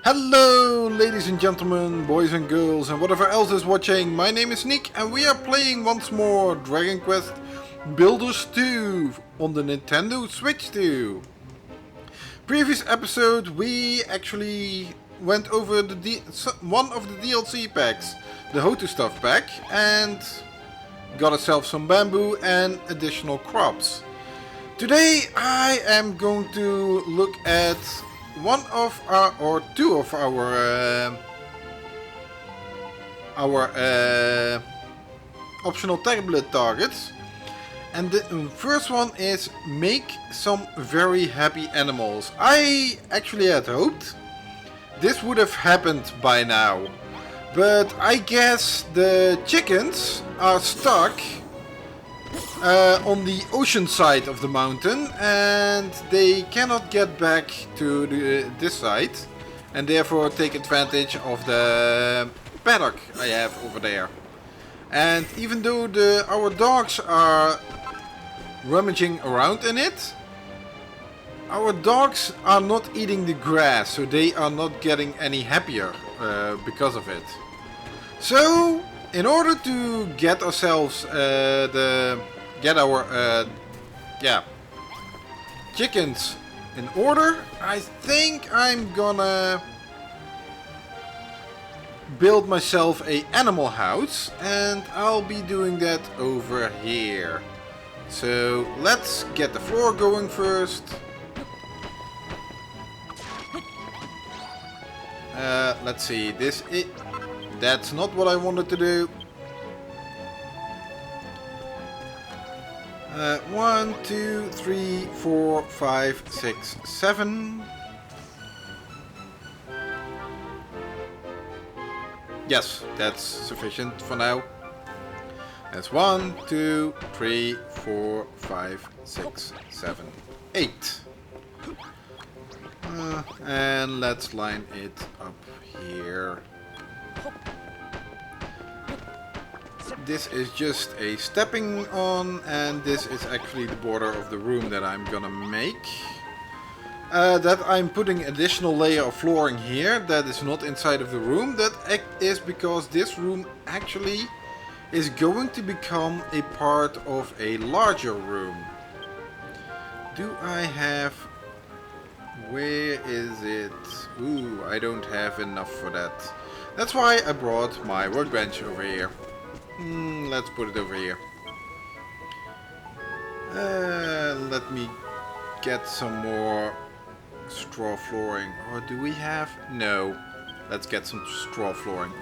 Hello ladies and gentlemen, boys and girls and whatever else is watching. My name is Nick and we are playing once more Dragon Quest Builders 2 on the Nintendo Switch 2. Previous episode we actually went over one of the DLC packs, the Hotu Stuff pack, and got ourselves some bamboo and additional crops. Today I am going to look at one of our, or two of our optional tablet targets. And the first one is make some very happy animals. I actually had hoped this would have happened by now, but I guess the chickens are stuck on the ocean side of the mountain and they cannot get back to this side and therefore take advantage of the paddock I have over there. And even though our dogs are rummaging around in it, our dogs are not eating the grass, so they are not getting any happier because of it. So in order to get ourselves get our chickens in order, I think I'm gonna build myself a animal house, and I'll be doing that over here. So let's get the floor going first. Let's see, that's not what I wanted to do. 1, 2, 3, 4, 5, 6, 7. Yes, that's sufficient for now. That's 1, 2, 3, 4, 5, 6, 7, 8. And let's line it up here. This is just a stepping on, and this is actually the border of the room that I'm gonna make. That I'm putting additional layer of flooring here that is not inside of the room. That is because this room actually is going to become a part of a larger room. Do I have... Where is it? Ooh, I don't have enough for that. That's why I brought my workbench over here. Let's put it over here. Let me get some more straw flooring. Or do we have? No. Let's get some straw flooring.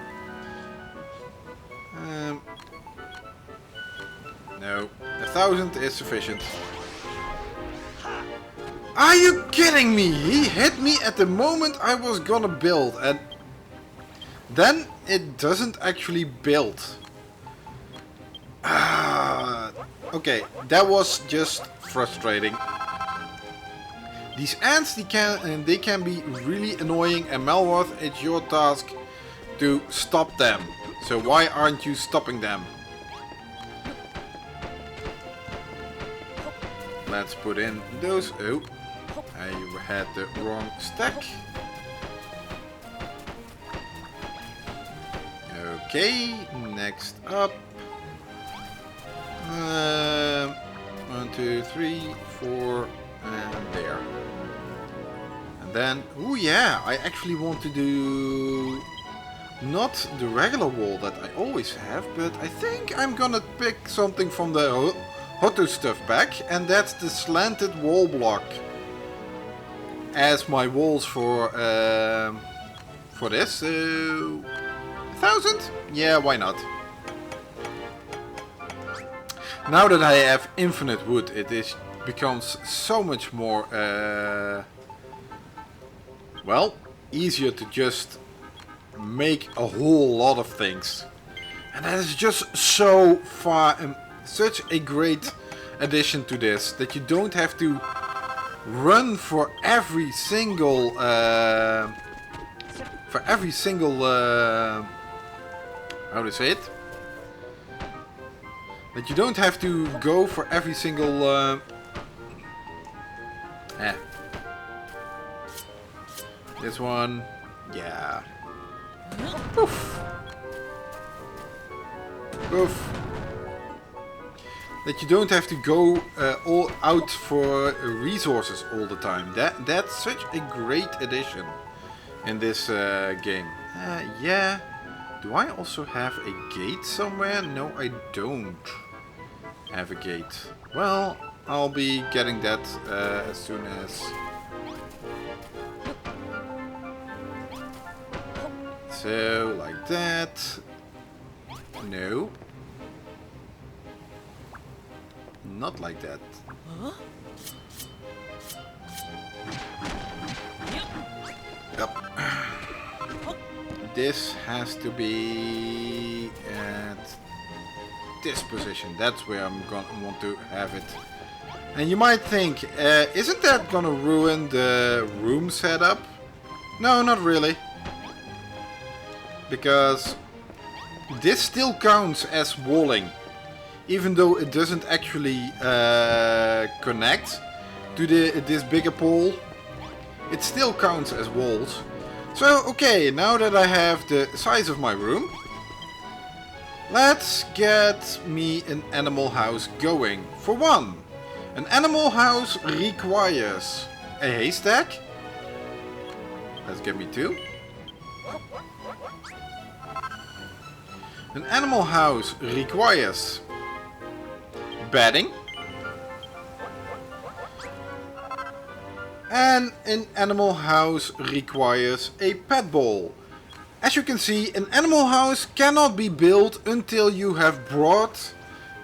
No. 1,000 is sufficient. Are you kidding me? He hit me at the moment I was gonna build, and then it doesn't actually build. Okay, that was just frustrating. These ants, they can be really annoying, and Melworth, it's your task to stop them. So why aren't you stopping them? Let's put in those. Oh, I had the wrong stack. Okay, next up. 1, 2, 3, 4, and there. And then, oh yeah, I actually want to do not the regular wall that I always have, but I think I'm gonna pick something from the Hotu Stuff pack, and that's the slanted wall block as my walls for this. 1,000? Yeah, why not? Now that I have infinite wood, it becomes so much more, well, easier to just make a whole lot of things. And that is just so far, such a great addition to this, that you don't have to run for every single, how to say it? That you don't have to go for every single this one, Yeah. Oof. Oof. That you don't have to go all out for resources all the time. That's such a great addition in this game. Yeah. Do I also have a gate somewhere? No, I don't have a gate. Well, I'll be getting that as soon as... So, like that. No. Not like that. Huh? Yep. This has to be at this position. That's where I'm gonna want to have it. And you might think, isn't that gonna ruin the room setup? No, not really. Because this still counts as walling. Even though it doesn't actually connect to this bigger pole, it still counts as walls. So, okay, now that I have the size of my room, let's get me an animal house going. For one, an animal house requires a haystack. Let's get me two. An animal house requires bedding. And an animal house requires a pet bowl. As you can see, an animal house cannot be built until you have brought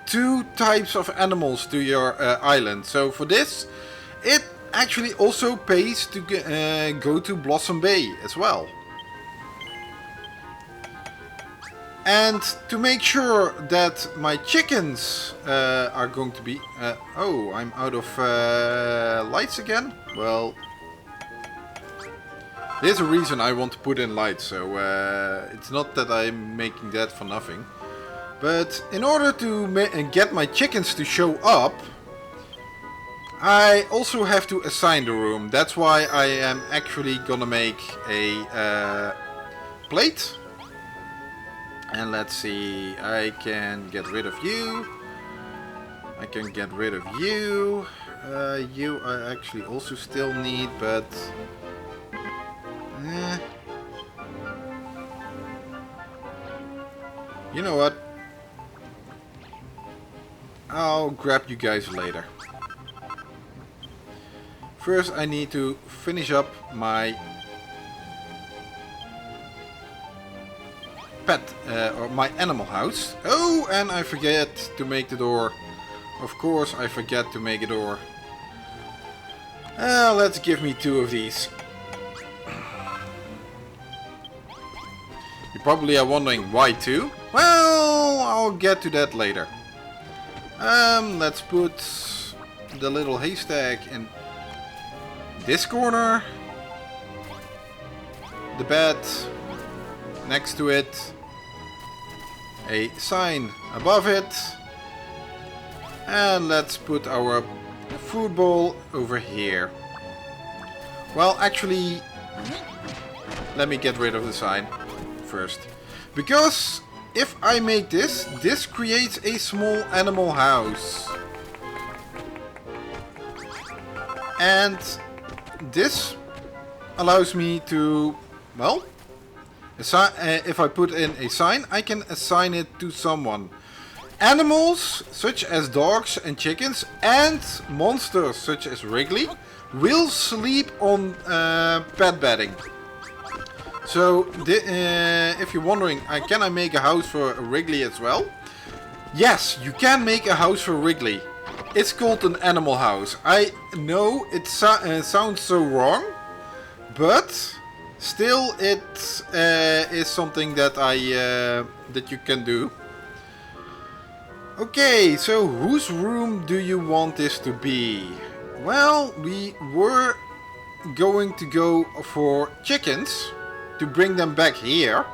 2 types of animals to your island. So for this, it actually also pays to go to Blossom Bay as well. And to make sure that my chickens are going to be... oh, I'm out of lights again? Well, there's a reason I want to put in lights, so it's not that I'm making that for nothing. But in order to get my chickens to show up, I also have to assign the room. That's why I am actually gonna make a plate. And let's see, I can get rid of you. I can get rid of you. You I actually also still need, but... You know what? I'll grab you guys later. First I need to finish up my pet, or my animal house. Oh, and I forget to make the door. Of course I forget to make a door. Let's give me 2 of these. You probably are wondering why 2? Well, I'll get to that later. Let's put the little haystack in this corner. The bed next to it. A sign above it. And let's put our food bowl over here. Well, actually, let me get rid of the sign first. Because if I make this, this creates a small animal house. And this allows me to, well, if I put in a sign, I can assign it to someone. Animals, such as dogs and chickens, and monsters, such as Wrigley, will sleep on pet bedding. So, if you're wondering, can I make a house for Wrigley as well? Yes, you can make a house for Wrigley. It's called an animal house. I know it sounds so wrong, but still it is something that that you can do. Okay, so whose room do you want this to be? Well, we were going to go for chickens to bring them back here.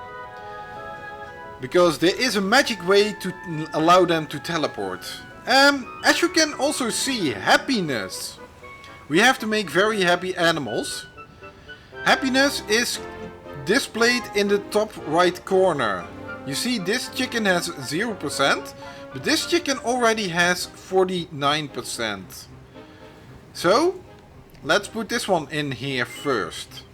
Because there is a magic way to allow them to teleport. As you can also see, happiness. We have to make very happy animals. Happiness is displayed in the top right corner. You see, this chicken has 0%, but this chicken already has 49%. So, let's put this one in here first.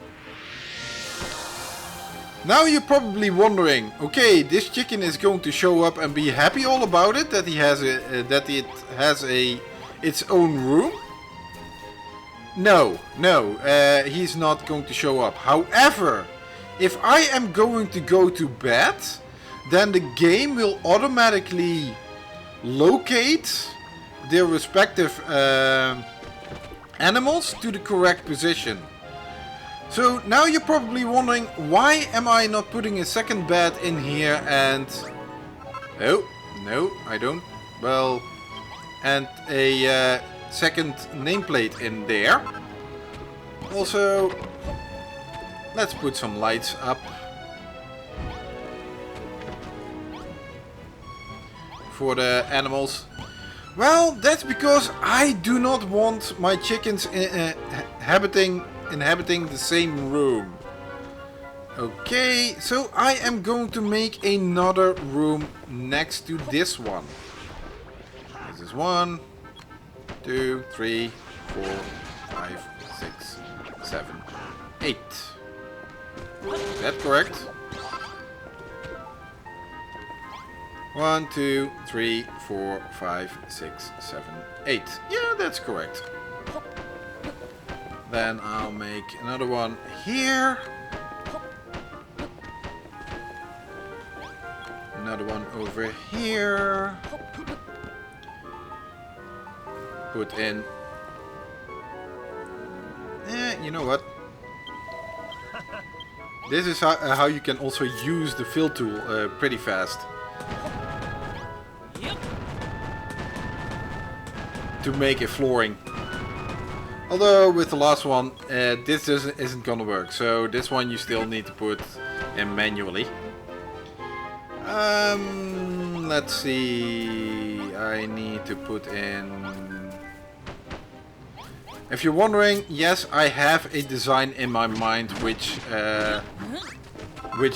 Now you're probably wondering, okay, this chicken is going to show up and be happy all about it, that it has its own room. No, he's not going to show up. However, if I am going to go to bed, then the game will automatically locate their respective animals to the correct position. So now you're probably wondering, why am I not putting a second bed in here and... Oh, no, I don't. Well, and a second nameplate in there. Also, let's put some lights up. For the animals. Well, that's because I do not want my chickens inhabiting the same room. Okay, so I am going to make another room next to this one. This is 1, 2, 3, 4, 5, 6, 7, 8. Is that correct? 1, 2, 3, 4, 5, 6, 7, 8. Yeah, that's correct. Then I'll make another one here. Another one over here. Put in... you know what? This is how you can also use the fill tool pretty fast. To make a flooring. Although with the last one, this isn't gonna work. So this one you still need to put in manually. Let's see. I need to put in... If you're wondering, yes, I have a design in my mind which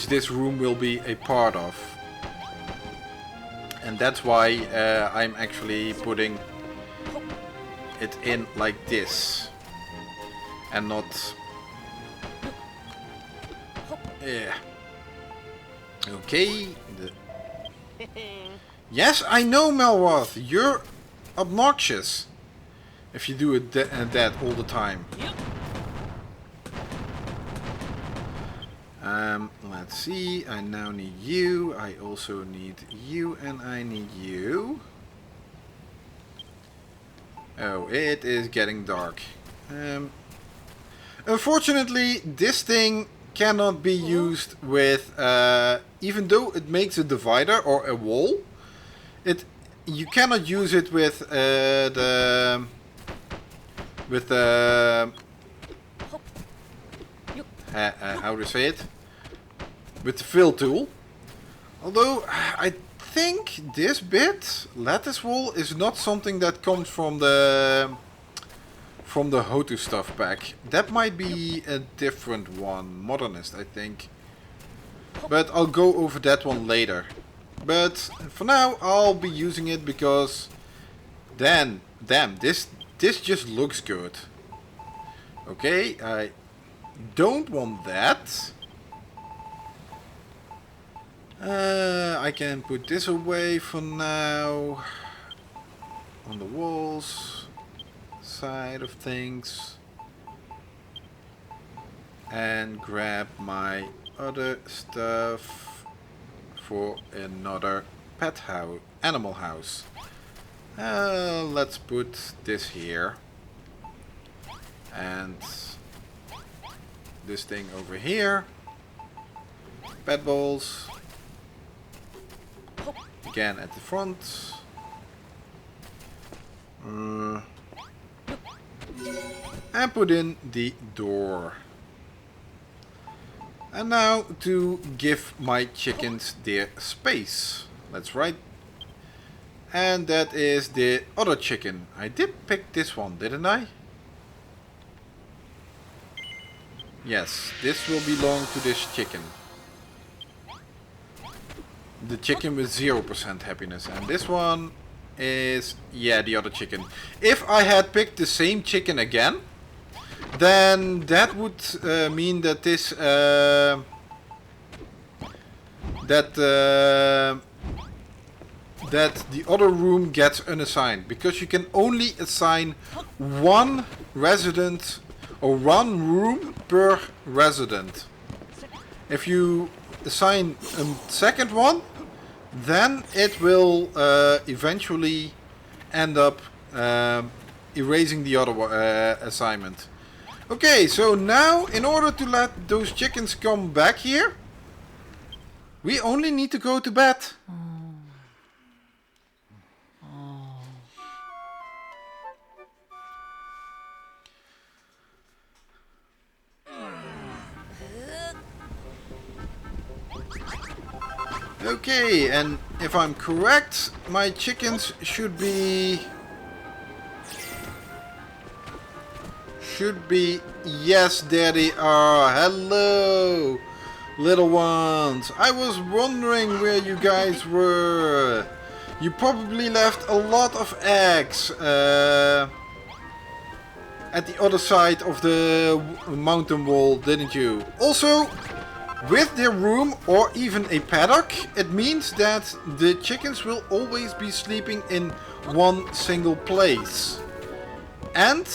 this room will be a part of. And that's why I'm actually putting it in like this and not... Yeah. Okay. Yes, I know, Melroth, you're obnoxious if you do that all the time. Let's see, I now need you, I also need you, and I need you. Oh, it is getting dark. Unfortunately, this thing cannot be used with, even though it makes a divider or a wall, you cannot use it with how to say it? With the fill tool. Although I think this bit, lattice wall, is not something that comes from the Hotu stuff pack. That might be a different one, Modernist, I think. But I'll go over that one later. But for now, I'll be using it because, damn, this just looks good. Okay, I don't want that. I can put this away for now. On the walls side of things. And grab my other stuff for another pet house, animal house. Let's put this here. And this thing over here. Pet bowls. Again at the front. And put in the door. And now to give my chickens their space. That's right. And that is the other chicken. I did pick this one, didn't I? Yes, this will belong to this chicken. The chicken with 0% happiness. And this one is, yeah, the other chicken. If I had picked the same chicken again, then that would mean that this that the other room gets unassigned, because you can only assign one resident or one room per resident. If you assign a second one, then it will eventually end up erasing the other assignment. Okay, so now in order to let those chickens come back here, we only need to go to bed. Okay, and if I'm correct, my chickens should be... Yes, there they are. Hello, little ones. I was wondering where you guys were. You probably left a lot of eggs at the other side of the mountain wall, didn't you? Also, with their room or even a paddock, it means that the chickens will always be sleeping in one single place. And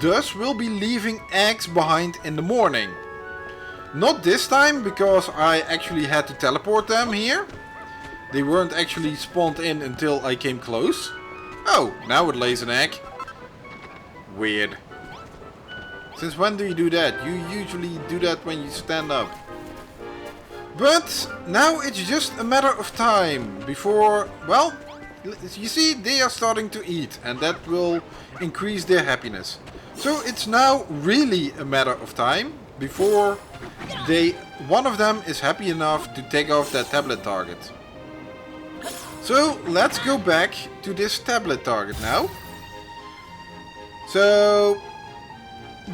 thus will be leaving eggs behind in the morning. Not this time, because I actually had to teleport them here. They weren't actually spawned in until I came close. Oh, now it lays an egg. Weird. Since when do you do that? You usually do that when you stand up. But now it's just a matter of time before, well, you see, they are starting to eat, and that will increase their happiness. So it's now really a matter of time before one of them is happy enough to take off that tablet target. So let's go back to this tablet target now. So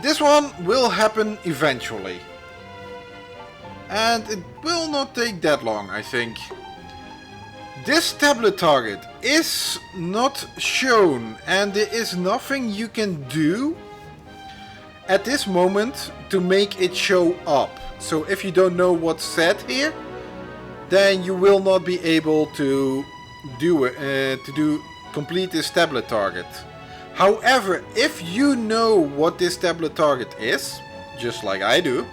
this one will happen eventually. And it will not take that long, I think. This tablet target is not shown, and there is nothing you can do at this moment to make it show up. So if you don't know what's said here, then you will not be able to complete this tablet target. However, if you know what this tablet target is, just like I do,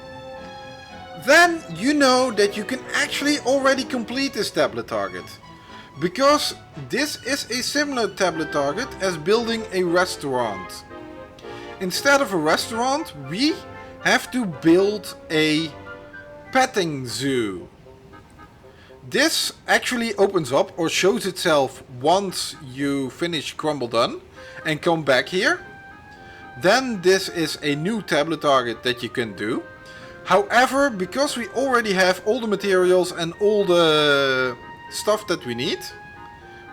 then you know that you can actually already complete this tablet target. Because this is a similar tablet target as building a restaurant. Instead of a restaurant, we have to build a petting zoo. This actually opens up or shows itself once you finish Crumble Done and come back here. Then this is a new tablet target that you can do. However, because we already have all the materials and all the stuff that we need,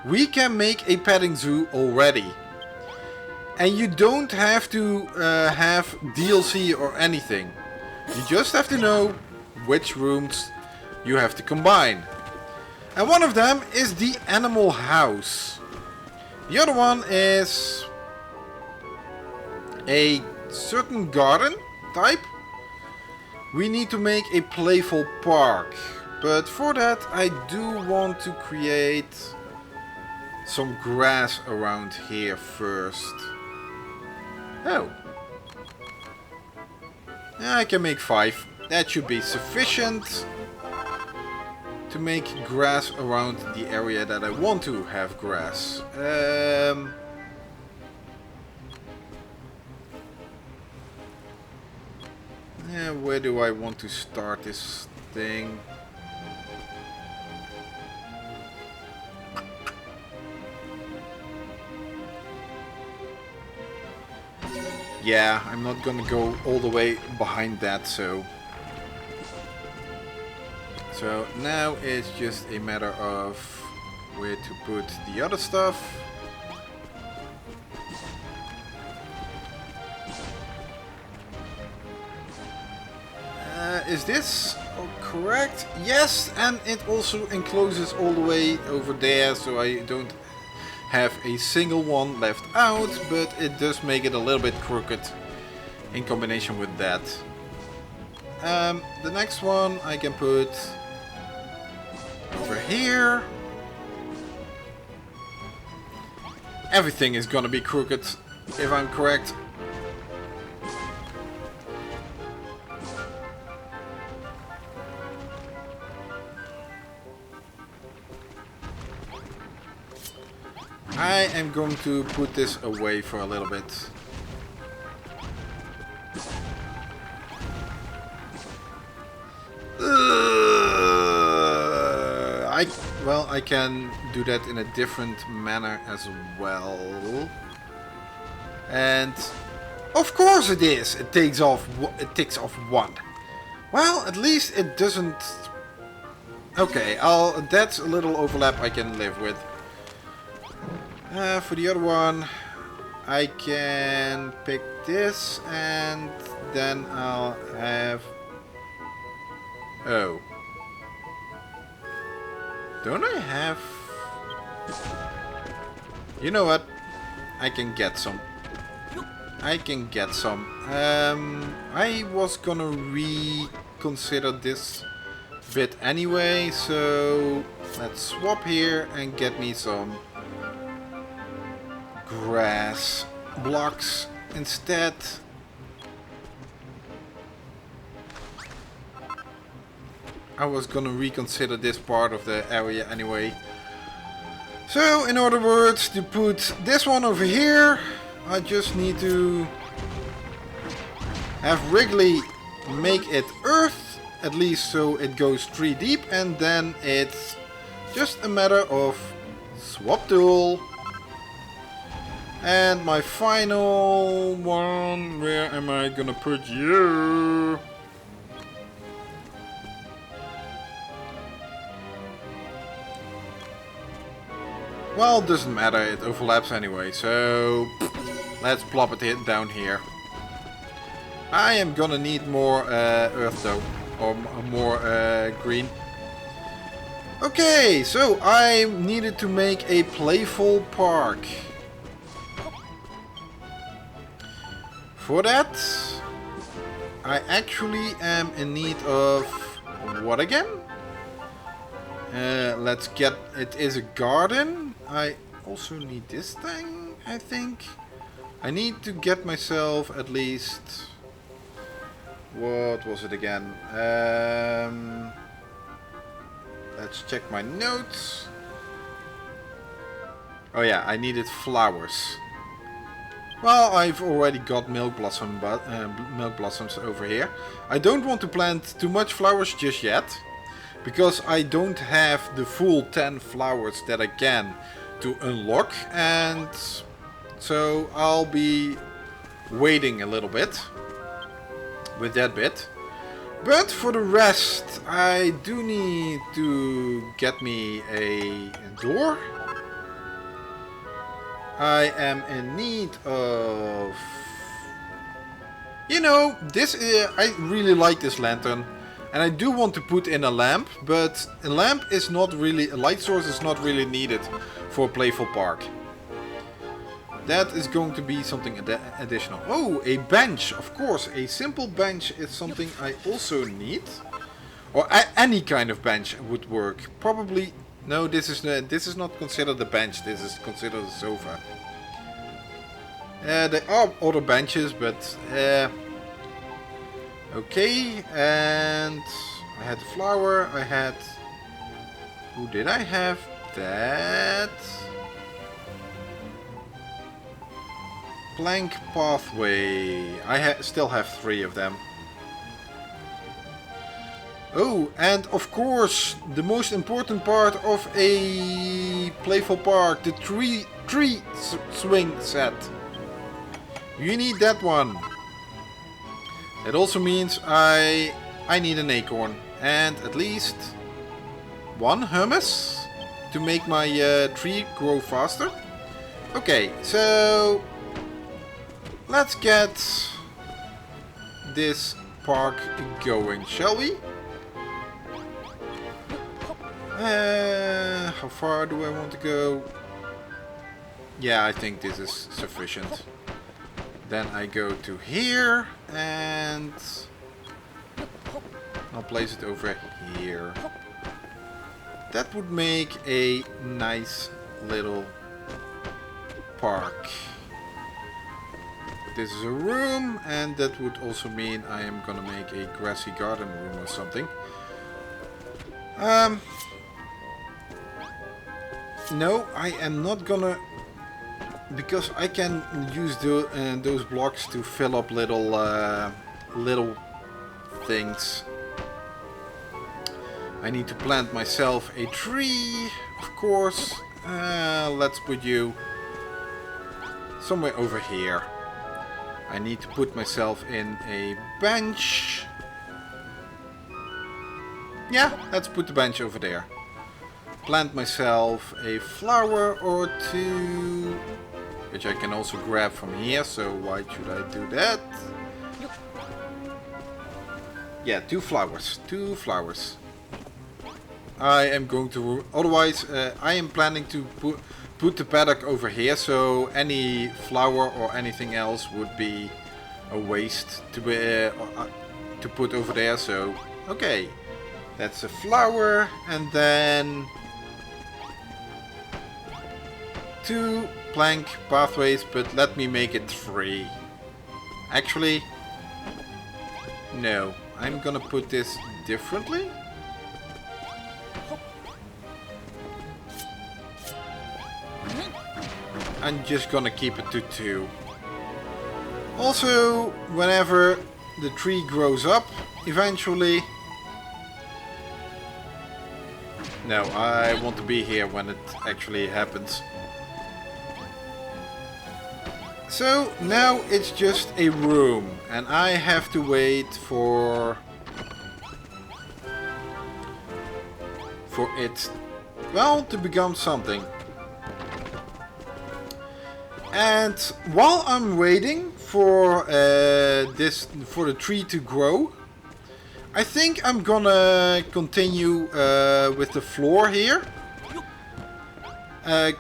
we can make a petting zoo already. And you don't have to have DLC or anything. You just have to know which rooms you have to combine. And one of them is the animal house. The other one is a certain garden type. We need to make a Playful Park. But for that I do want to create some grass around here first. Oh. Yeah, I can make 5. That should be sufficient to make grass around the area that I want to have grass. Yeah, where do I want to start this thing? Yeah, I'm not gonna go all the way behind that, so now it's just a matter of where to put the other stuff. is this correct? Yes, and it also encloses all the way over there, so I don't have a single one left out, but it does make it a little bit crooked in combination with that. The next one I can put over here. Everything is gonna be crooked, if I'm correct. I am going to put this away for a little bit. I can do that in a different manner as well. And of course it is. It takes off 1. Well, at least it doesn't. Okay, that's a little overlap I can live with. For the other one, I can pick this and then I'll have... Oh. Don't I have... You know what? I can get some. I was gonna reconsider this bit anyway, so let's swap here and get me some grass blocks instead. I was gonna reconsider this part of the area anyway. So in other words, to put this one over here, I just need to have Wrigley make it earth, at least so it goes 3 deep, and then it's just a matter of swap tool. And my final one, where am I gonna put you? Well, it doesn't matter, it overlaps anyway, so let's plop it down here. I am gonna need more earth though, or more green. Okay, so I needed to make a playful park. For that, I actually am in need of what again? Let's get, it is a garden. I also need this thing, I think. I need to get myself at least, what was it again? Let's check my notes. Oh yeah, I needed flowers. Well, I've already got milk blossoms over here. I don't want to plant too much flowers just yet, because I don't have the full 10 flowers that I can to unlock, and so I'll be waiting a little bit with that bit. But for the rest, I do need to get me a door. I am in need of... You know, this is, I really like this lantern. And I do want to put in a lamp, but a lamp is not really, a light source is not really needed for Playful Park. That is going to be something additional. Oh, a bench, of course. A simple bench is something I also need. Or any kind of bench would work. Probably, no, this is not considered a bench, this is considered a sofa. There are other benches, but... Okay, and I had the flower, I had... Who did I have? That... Plank pathway. I still have 3 of them. Oh, and of course, the most important part of a Playful Park, the tree swing set. You need that one. It also means I need an acorn and at least 1 hummus to make my tree grow faster. Okay, so let's get this Park going, shall we? How far do I want to go? Yeah, I think this is sufficient. Then I go to here and I'll place it over here. That would make a nice little park. This is a room, and that would also mean I am gonna make a grassy garden room or something. No, I am not gonna, because I can use those blocks to fill up little things. I need to plant myself a tree, of course. Let's put you somewhere over here. I need to put myself in a bench. Yeah, let's put the bench over there. Plant myself a flower or two, which I can also grab from here, so why should I do that? Yeah, two flowers. I am going to, otherwise I am planning to put the paddock over here, so any flower or anything else would be a waste to put over there. So okay, that's a flower, and then 2 plank pathways, but let me make it 3. Actually, no, I'm gonna put this differently. I'm just gonna keep it to 2. Also, whenever the tree grows up, eventually... No, I want to be here when it actually happens. So, now it's just a room, and I have to wait for it, well, to become something. And while I'm waiting for for the tree to grow, I think I'm gonna continue with the floor here,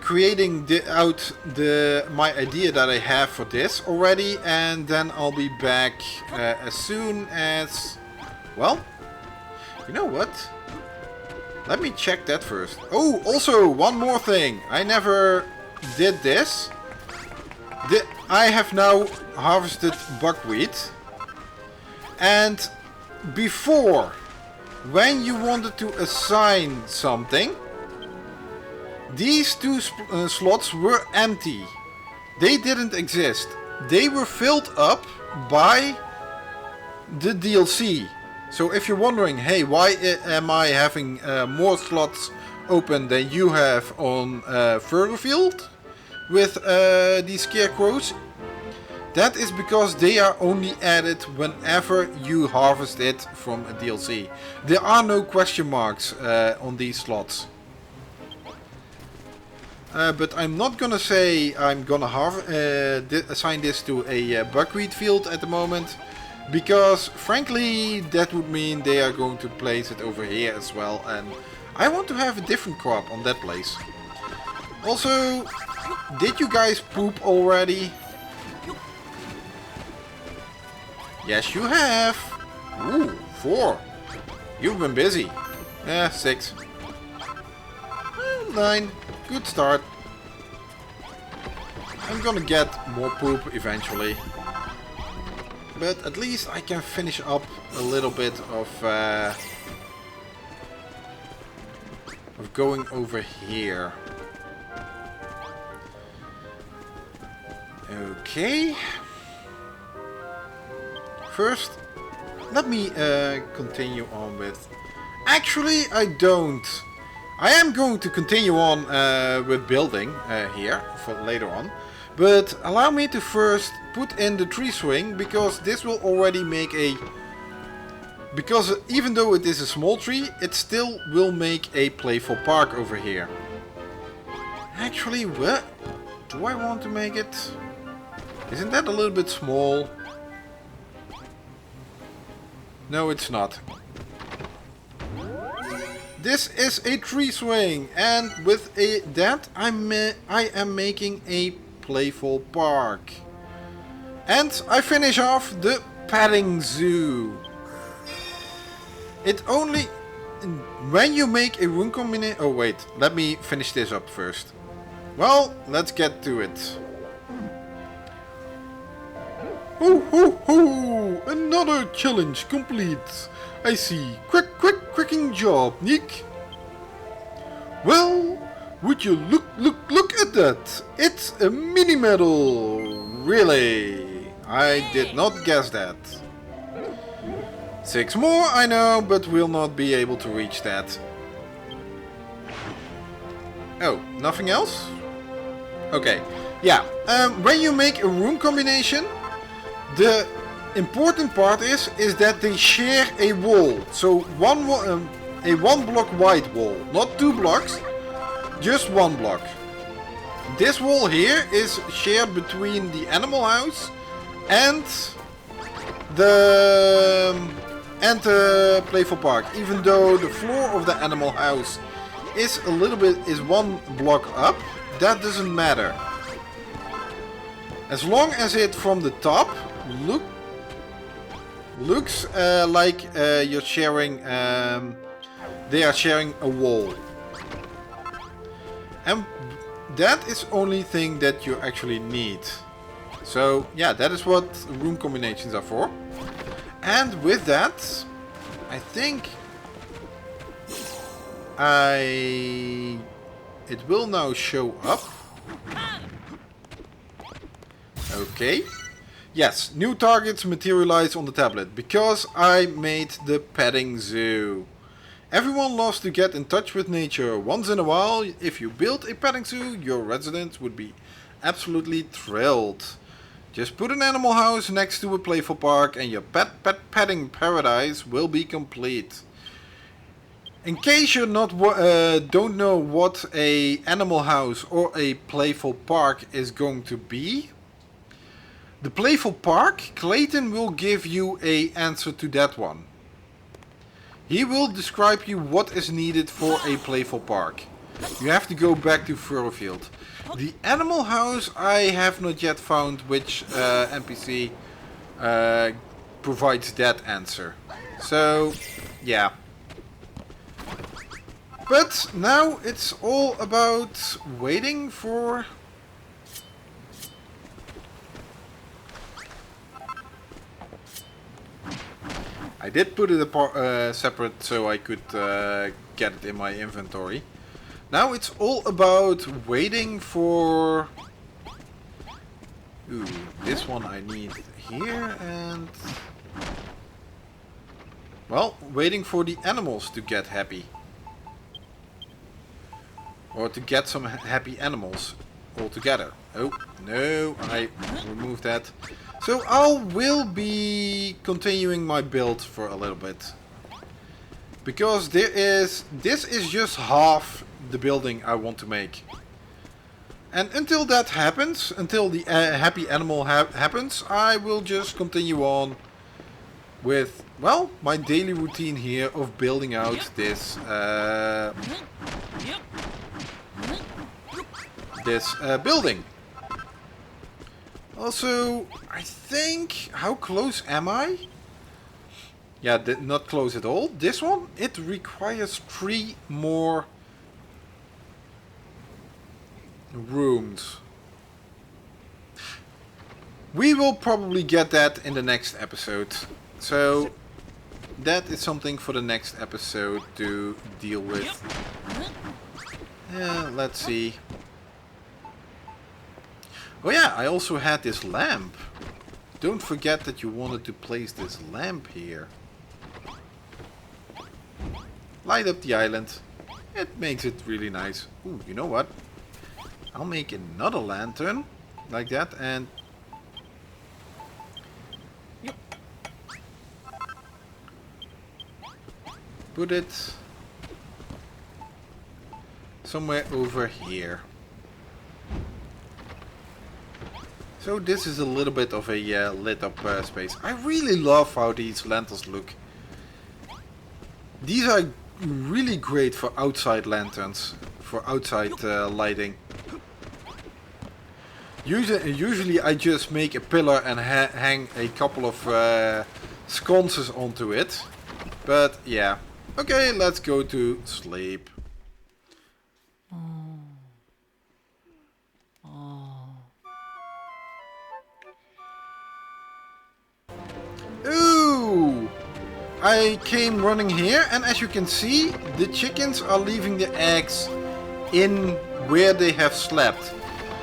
creating my idea that I have for this already, and then I'll be back as soon as, well, you know what? Let me check that first. Oh, also one more thing. I never did this. I have now harvested buckwheat, and before, when you wanted to assign something, these 2 slots were empty. They didn't exist. They were filled up by the DLC. So if you're wondering, hey, why am I having more slots open than you have on Furtherfield with these scarecrows, that is because they are only added whenever you harvest it from a DLC. There are no question marks on these slots. But I'm not gonna say I'm gonna assign this to a buckwheat field at the moment, because frankly that would mean they are going to place it over here as well, and I want to have a different crop on that place. Also, did you guys poop already? Yes, you have. Ooh, 4. You've been busy. 6. 9. Good start. I'm gonna get more poop eventually. But at least I can finish up a little bit of going over here. Okay. First, let me continue on with... Actually, I don't. I am going to continue on with building here for later on. But allow me to first put in the tree swing, because this will already make a... Because even though it is a small tree, it still will make a playful park over here. Actually, what do I want to make it? Isn't that a little bit small? No, it's not. This is a tree swing, and with that I am making a playful park. And I finish off the petting zoo. It only... When you make a room combination... Oh wait, let me finish this up first. Well, let's get to it. Ho ho ho! Another challenge complete. I see. Cracking job, Nick. Well, would you look at that? It's a mini medal. Really? I did not guess that. 6 more, I know, but we'll not be able to reach that. Oh, nothing else? Okay. Yeah. When you make a room combination, the important part is that they share a wall. So a 1 block wide wall, not 2 blocks, just 1 block. This wall here is shared between the animal house and the Playful Park. Even though the floor of the animal house is 1 block up, that doesn't matter. As long as it from the top looks like you're sharing, they are sharing a wall. And that is only thing that you actually need. So yeah, that is what room combinations are for. And with that, I think it will now show up. Okay. Yes, new targets materialize on the tablet because I made the petting zoo. Everyone loves to get in touch with nature. Once in a while, if you build a petting zoo, your residents would be absolutely thrilled. Just put an animal house next to a playful park and your petting paradise will be complete. In case you don't know what a animal house or a playful park is going to be, the Playful Park, Clayton will give you an answer to that one. He will describe you what is needed for a Playful Park. You have to go back to Furrowfield. The Animal House, I have not yet found which NPC provides that answer. So, yeah. But now it's all about waiting for... I did put it separate so I could get it in my inventory. Now it's all about waiting for... Ooh, this one I need here and... Well, waiting for the animals to get happy. Or to get some happy animals altogether. Oh, no, I removed that. So I will be continuing my build for a little bit. Because this is just half the building I want to make. And until that happens, until the happy animal happens, I will just continue on with, well, my daily routine here of building out this building. Also, I think, how close am I? Yeah, not close at all. This one, it requires 3 more rooms. We will probably get that in the next episode. So, that is something for the next episode to deal with. Let's see. Oh yeah, I also had this lamp. Don't forget that you wanted to place this lamp here. Light up the island. It makes it really nice. Ooh, you know what? I'll make another lantern like that and... Put it somewhere over here. So this is a little bit of a lit up space. I really love how these lanterns look. These are really great for outside lanterns, for outside lighting. Usually I just make a pillar and hang a couple of sconces onto it. But yeah. Okay, let's go to sleep. Ooh! I came running here, and as you can see, the chickens are leaving the eggs in where they have slept.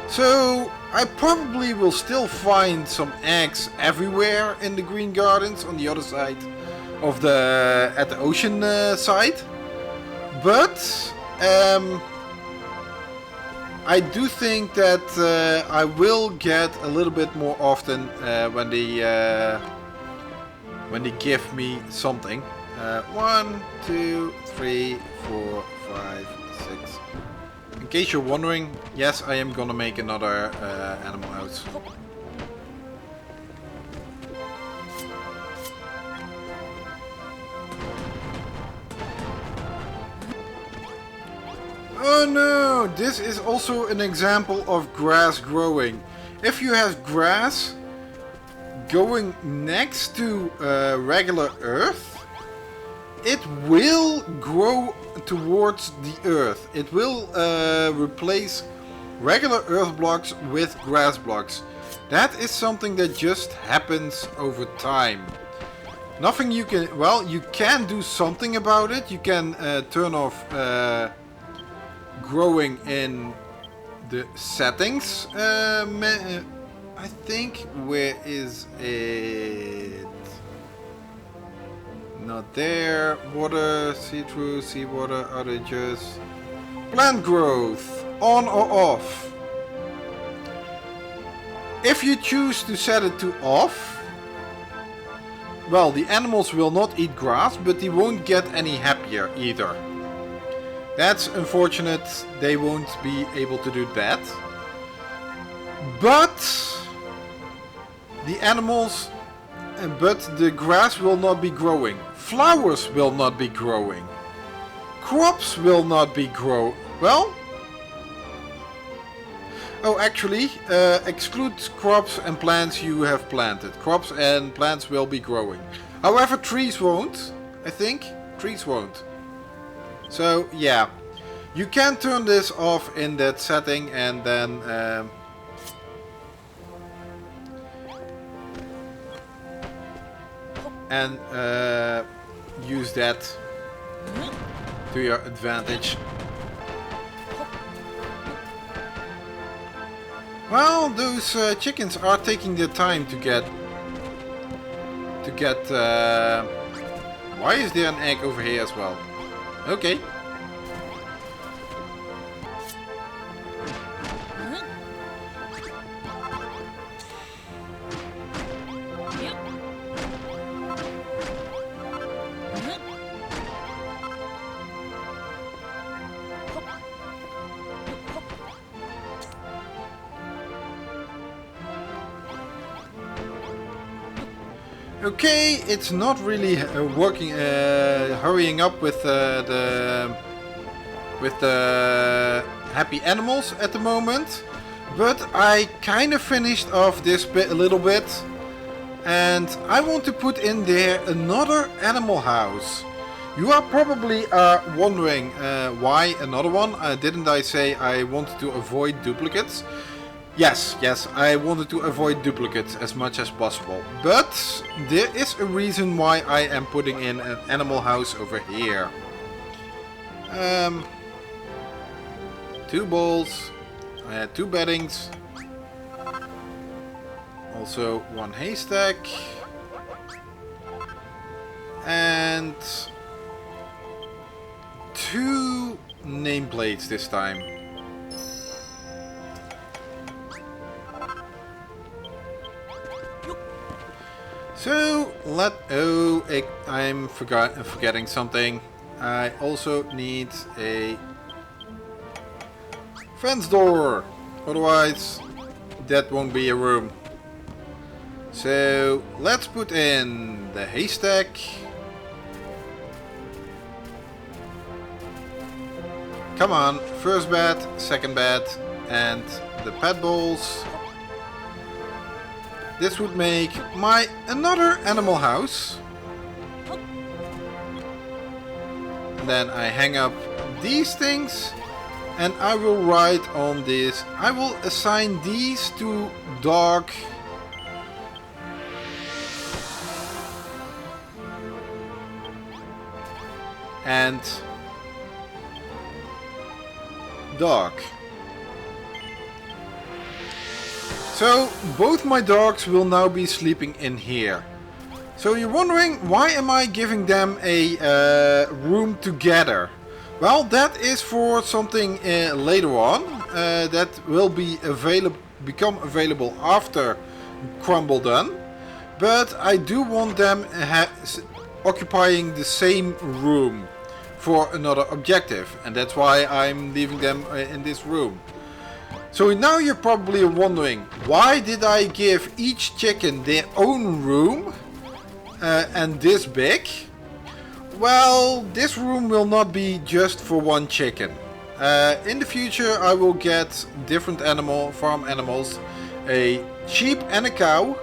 So I probably will still find some eggs everywhere in the Green Gardens on the other side of the at the ocean side. But I do think that I will get a little bit more often when they give me something. 1, 2, 3, 4, 5, 6. In case you're wondering, yes, I am gonna make another animal house. Oh no, this is also an example of grass growing. If you have grass going next to regular earth, it will grow towards the earth. It will replace regular earth blocks with grass blocks. That is something that just happens over time. Nothing you can... Well, you can do something about it. You can turn off growing in the settings. I think, where is it? Not there. Water, see-through, seawater, outages. Plant growth, on or off. If you choose to set it to off, well, the animals will not eat grass, but they won't get any happier either. That's unfortunate, they won't be able to do that. But the animals, but the grass will not be growing. Flowers will not be growing. Crops will not be well. Oh, actually, exclude crops and plants you have planted. Crops and plants will be growing. However, trees won't. I think trees won't. So yeah, you can turn this off in that setting and then use that to your advantage. Well, those chickens are taking their time to get why is there an egg over here as well? Okay. Okay, it's not really working, hurrying up with the happy animals at the moment, but I kind of finished off this bit a little bit, and I want to put in there another animal house. You are probably wondering why another one. Didn't I say I wanted to avoid duplicates? Yes, I wanted to avoid duplicates as much as possible. But there is a reason why I am putting in an animal house over here. 2 balls, 2 beddings, also 1 haystack, and 2 nameplates this time. So I'm forgetting something. I also need a fence door, otherwise that won't be a room. So let's put in the haystack Come on, first bed, second bed, and the pet balls. This would make my another animal house. And then I hang up these things and I will write on this. I will assign these to dog. And dog. So both my dogs will now be sleeping in here. So you're wondering, why am I giving them a room together? Well, that is for something later on that will be become available after Crumble done. But I do want them occupying the same room for another objective, and that's why I'm leaving them in this room. So now you're probably wondering, why did I give each chicken their own room and this big? Well, this room will not be just for one chicken. In the future I will get different farm animals, a sheep and a cow,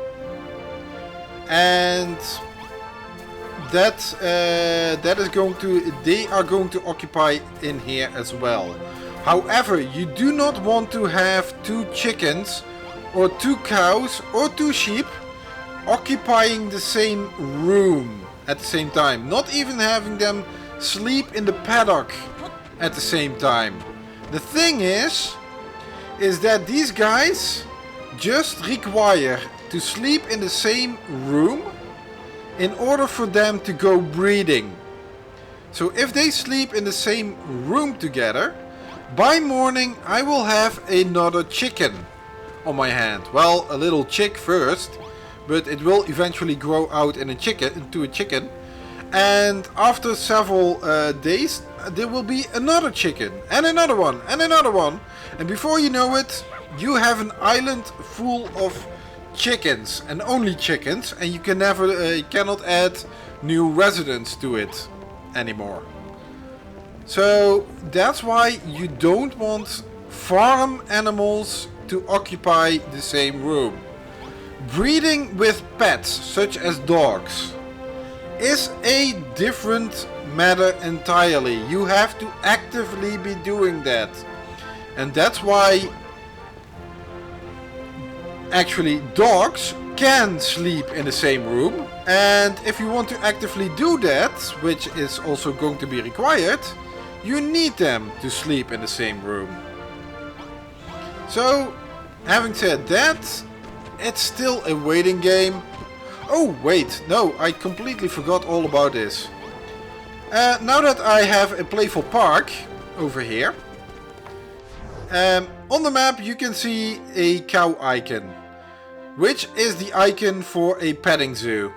and they are going to occupy in here as well. However, you do not want to have 2 chickens or 2 cows or 2 sheep occupying the same room at the same time. Not even having them sleep in the paddock at the same time. The thing is that these guys just require to sleep in the same room in order for them to go breeding. So if they sleep in the same room together, by morning I will have another chicken on my hand. Well, a little chick first, but it will eventually grow out into a chicken. And after several days there will be another chicken and another one and another one. And before you know it, you have an island full of chickens and only chickens, and you cannot add new residents to it anymore. So that's why you don't want farm animals to occupy the same room. Breeding with pets such as dogs is a different matter entirely. You have to actively be doing that, and that's why actually dogs can sleep in the same room. And if you want to actively do that, which is also going to be required, you need them to sleep in the same room. So, having said that, it's still a waiting game. Oh wait, no, I completely forgot all about this. Now that I have a Playful Park over here, on the map you can see a cow icon, which is the icon for a petting zoo.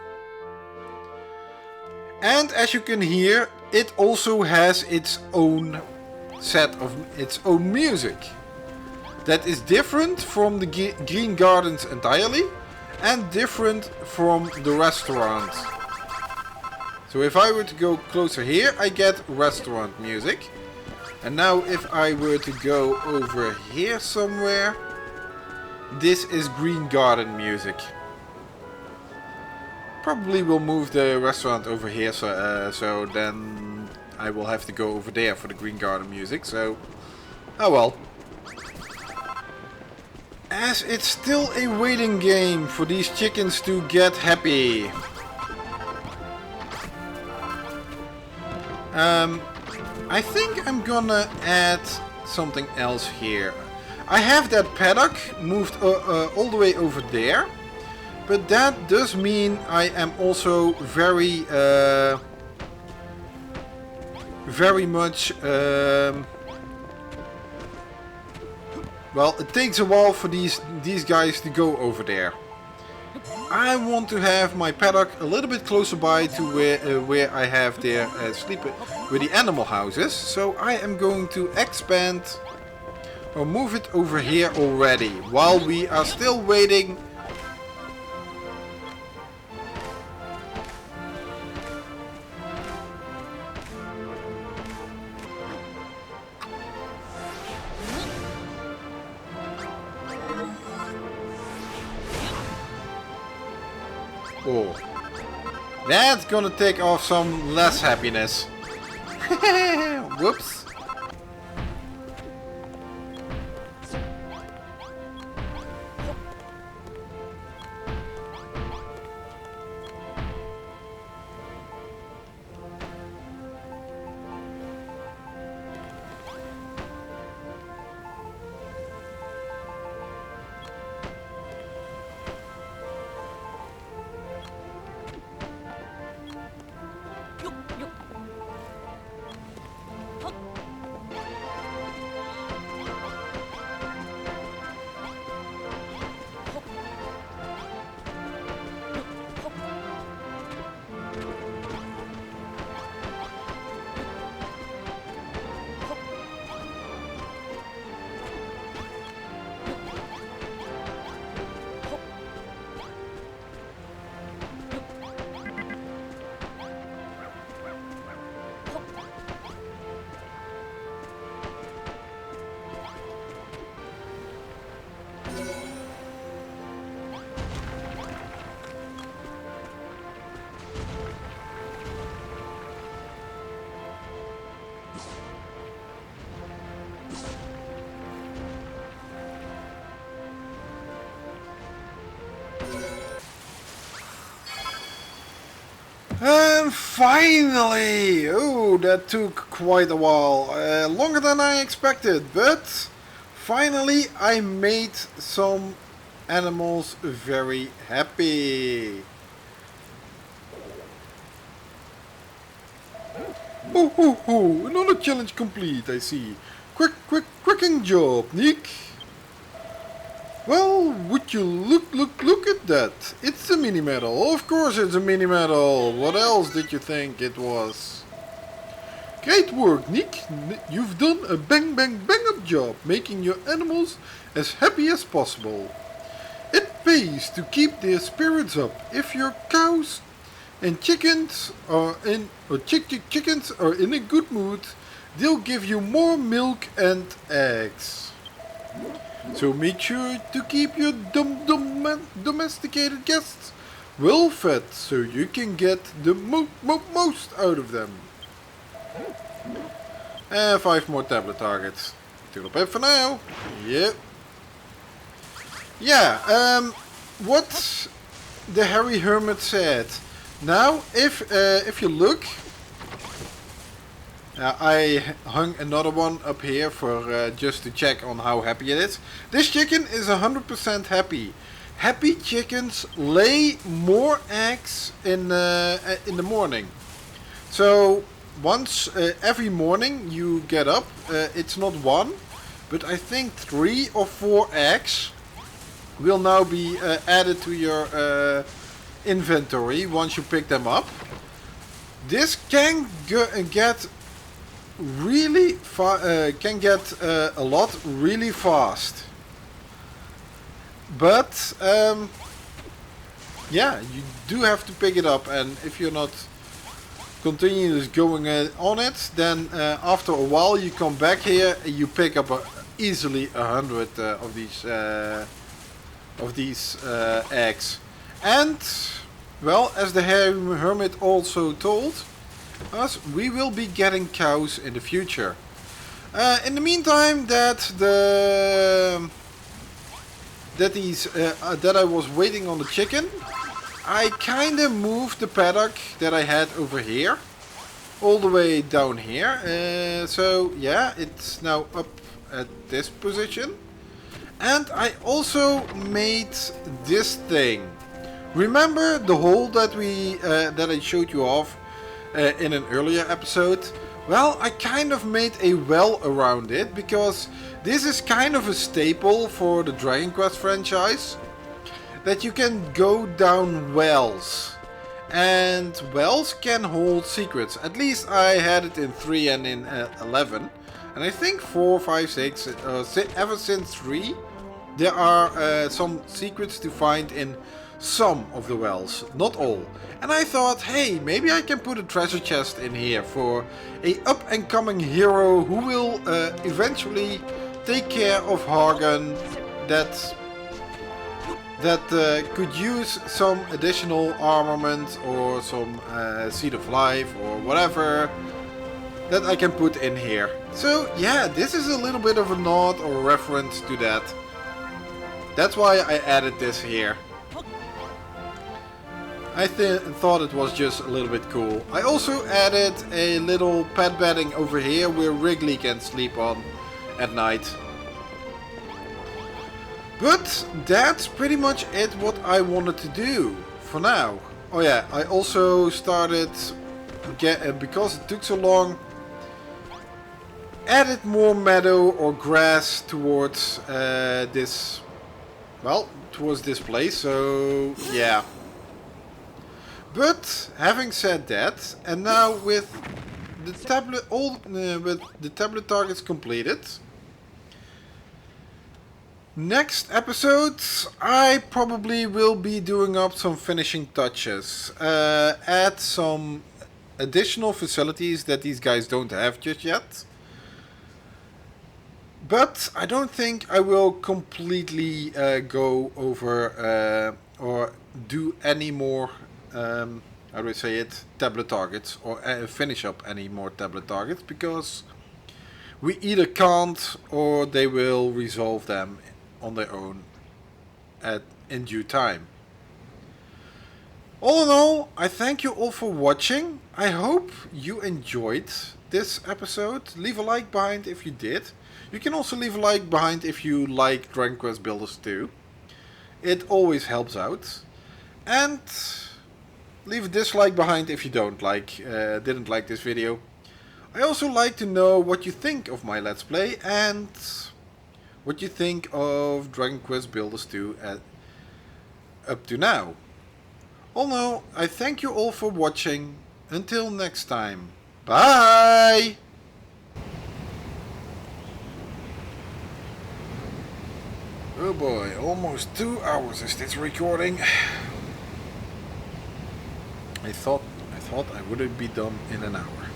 And as you can hear, it also has its own set of its own music that is different from the Green Gardens entirely and different from the restaurant. So if I were to go closer here, I get restaurant music. And now if I were to go over here somewhere, this is Green Garden music. Probably will move the restaurant over here, so then I will have to go over there for the Green Garden music, so oh well. As it's still a waiting game for these chickens to get happy. I think I'm gonna add something else here. I have that paddock moved all the way over there. But that does mean I am also very much... well, it takes a while for these guys to go over there. I want to have my paddock a little bit closer by to where I have their sleep with the animal houses. So I am going to expand or move it over here already, while we are still waiting. Oh. That's gonna take off some less happiness. Whoops. And finally! Oh, that took quite a while. Longer than I expected, but finally I made some animals very happy. Ho ho ho! Another challenge complete, I see. Quicking job, Nick. Well, would you look at that? It's a mini medal. Of course it's a mini medal. What else did you think it was? Great work, Nick. You've done a bang up job making your animals as happy as possible. It pays to keep their spirits up. If your cows and chickens are chickens are in a good mood, they'll give you more milk and eggs. So make sure to keep your domesticated guests well fed so you can get the most out of them. 5 more tablet targets. Toodle for now. Yep. Yeah, what the Hairy Hermit said. Now, if you look, I hung another one up here for just to check on how happy it is. This chicken is 100% happy. Happy chickens lay more eggs in the morning. So once every morning you get up, it's not 1, but I think 3 or 4 eggs will now be added to your inventory once you pick them up. This can get really a lot really fast, but yeah, you do have to pick it up, and if you're not continuous going on it, then after a while you come back here and you pick up easily 100 of these eggs. And well, as the Hermit also told us, we will be getting cows in the future. In the meantime, that I was waiting on the chicken, I kinda moved the paddock that I had over here all the way down here. So yeah, it's now up at this position. And I also made this thing. Remember the hole that I showed you off in an earlier episode? Well, I kind of made a well around it, because this is kind of a staple for the Dragon Quest franchise, that you can go down wells, and wells can hold secrets. At least I had it in 3 and in 11, and I think 4, 5, 6, ever since 3 there are some secrets to find in some of the wells, not all. And I thought, hey, maybe I can put a treasure chest in here for a up and coming hero who will eventually take care of Hagen, that that could use some additional armament or some Seed of Life or whatever that I can put in here. So yeah, this is a little bit of a nod or reference to that. That's why I added this here. I thought it was just a little bit cool. I also added a little pad bedding over here where Wrigley can sleep on at night. But that's pretty much it what I wanted to do for now. Oh yeah, I also started, because it took so long, added more meadow or grass towards this, well, towards this place, so yeah. But having said that, and now with the tablet targets completed, next episode I probably will be doing up some finishing touches, add some additional facilities that these guys don't have just yet. But I don't think I will completely go over or do any more, how do I say it, tablet targets, or finish up any more tablet targets, because we either can't or they will resolve them on their own in due time. All in all, I thank you all for watching. I hope you enjoyed this episode. Leave a like behind if you did. You can also leave a like behind if you like Dragon Quest Builders 2. It always helps out. And leave a dislike behind if you didn't like this video. I also like to know what you think of my Let's Play and what you think of Dragon Quest Builders 2 up to now. All in all, I thank you all for watching. Until next time. Bye! Oh boy, almost 2 hours is this recording. I thought I would be done in an hour.